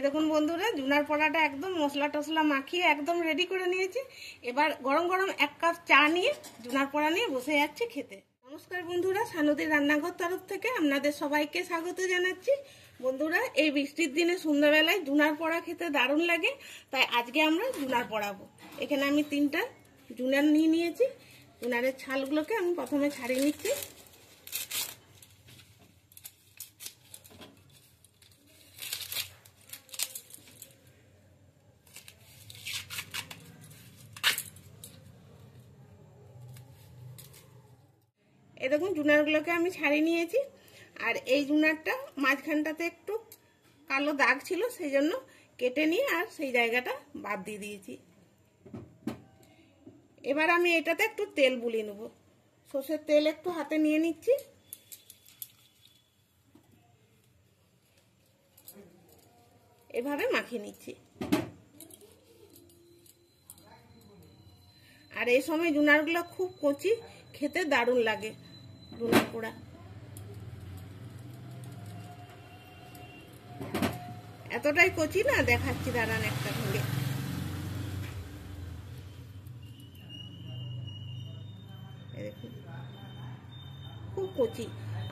দেখুন বন্ধুরা, জুনার পোড়াটা একদম মশলা টসলা মাখিয়ে একদম রেডি করে নিয়েছি। এবার গরম গরম 1 কাপ চা নিয়ে জুনার পোড়া নিয়ে বসে যাচ্ছি খেতে। নমস্কার বন্ধুরা, সানুদির রান্নাঘর তরফ থেকে আপনাদের সবাইকে স্বাগত জানাচ্ছি। বন্ধুরা, এই বৃষ্টির দিনে সন্ধ্যাবেলায় জুনার পোড়া খেতে দারুণ লাগে, তাই আজকে আমরা জুনার পোড়াবো। এখানে আমি 3টা জুনার নিয়ে নিয়েছি। জুনারের ছালগুলোকে আমি প্রথমে ছাড়িয়ে নিচ্ছি। এই দেখুন, জুনারগুলোকে আমি ছাড়িয়ে নিয়েছি। আর এই জুনারটা মাঝখানটাতে একটু কালো দাগ ছিল, সেই জন্য কেটে নিয়ে আর সেই জায়গাটা বাদ দিয়ে দিয়েছি। এবার আমি এটাতে একটু তেল বুলিয়ে নেব। সর্ষের তেল একটু হাতে নিয়ে নিচ্ছি। এভাবে মাখিয়ে নিচ্ছি। আর এই সময় জুনারগুলো খুব কচি, খেতে দারুণ লাগে জুনার পোড়া। এতটাই কচি না, দেখাচ্ছি দাঁড়ান একটা ভেঙে। দেখুন, খুব কচি।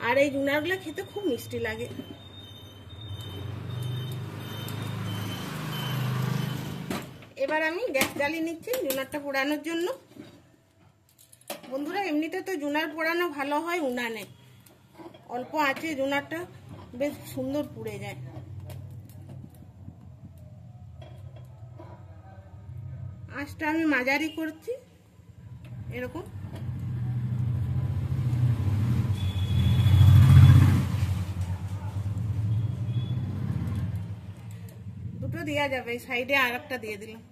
আর এই জুনারগুলো খেতে খুব মিষ্টি লাগে। এবার আমি গ্যাস জ্বালিয়ে নিচ্ছি জুনারটা পোড়ানোর জন্য। বন্ধুরা, এমনিতে তো জুনার পোড়ানো ভালো হয় উনানে, অল্প আঁচে জুনারটা বেশ সুন্দর পুড়ে যায়। আঁচটা আমি মাঝারি করছি, এরকম। দুটো দেওয়া যাবে, সাইডে আর একটা দিয়ে দিলাম।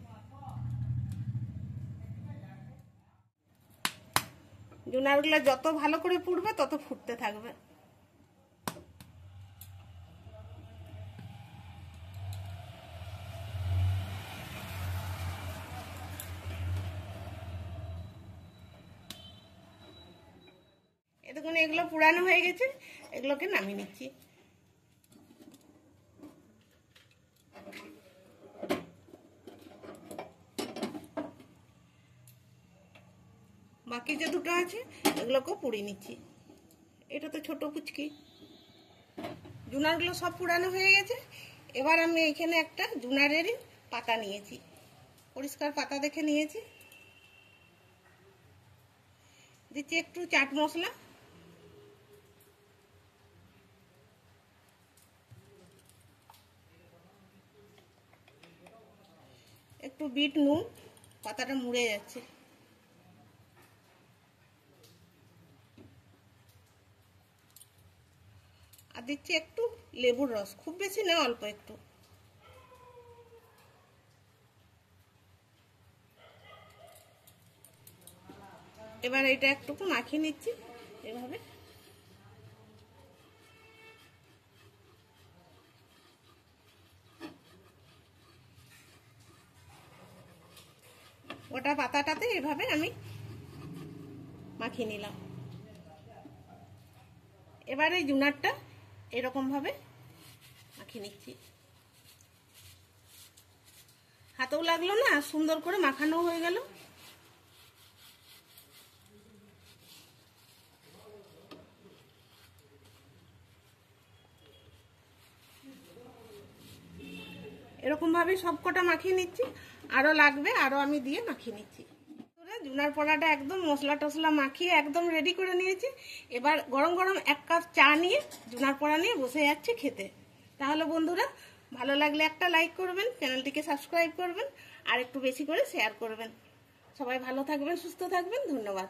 জুনারগুলো যত ভালো করে পুড়বে তত ফুটতে থাকবে। দেখুন, এগুলো পুরানো হয়ে গেছে, এগুলোকে নামিয়ে নিচ্ছি। বাকি যে দুটো আছে এগুলোকেও পুড়িয়ে নিচ্ছি। এটা তো ছোট পুচকি। জুনারগুলো সব পুরানো হয়ে গেছে। এবার আমি এখানে একটা জুনারেরই পাতা নিয়েছি, পরিষ্কার পাতা দেখে নিয়েছি। দিচ্ছি একটু চাট মশলা, একটু বিট নুন, পাতাটা মুড়ে যাচ্ছে। আর দিচ্ছি একটু লেবুর রস, খুব বেশি না, অল্প একটু। এবার এটা একটু মাখিয়ে নিচ্ছি এভাবে। ওটা পাতাটাতে এভাবে আমি মাখিয়ে নিলাম। এবার এই জুনারটা এরকম ভাবে মাখিয়ে নিচ্ছি। হাতেও লাগলো না, সুন্দর করে মাখানো হয়ে গেল। এরকম ভাবে সবকটা মাখিয়ে নিচ্ছি। আরো লাগবে, আরো আমি দিয়ে মাখিয়ে নিচ্ছি। জুনার পোড়াটা একদম মশলা টসলা মাখিয়ে একদম রেডি করে নিয়েছি। এবার গরম গরম 1 কাপ চা নিয়ে জুনার পোড়া নিয়ে বসে যাচ্ছি খেতে। তাহলে বন্ধুরা, ভালো লাগলে একটা লাইক করবেন, চ্যানেলটিকে সাবস্ক্রাইব করবেন, আর একটু বেশি করে শেয়ার করবেন। সবাই ভালো থাকবেন, সুস্থ থাকবেন। ধন্যবাদ।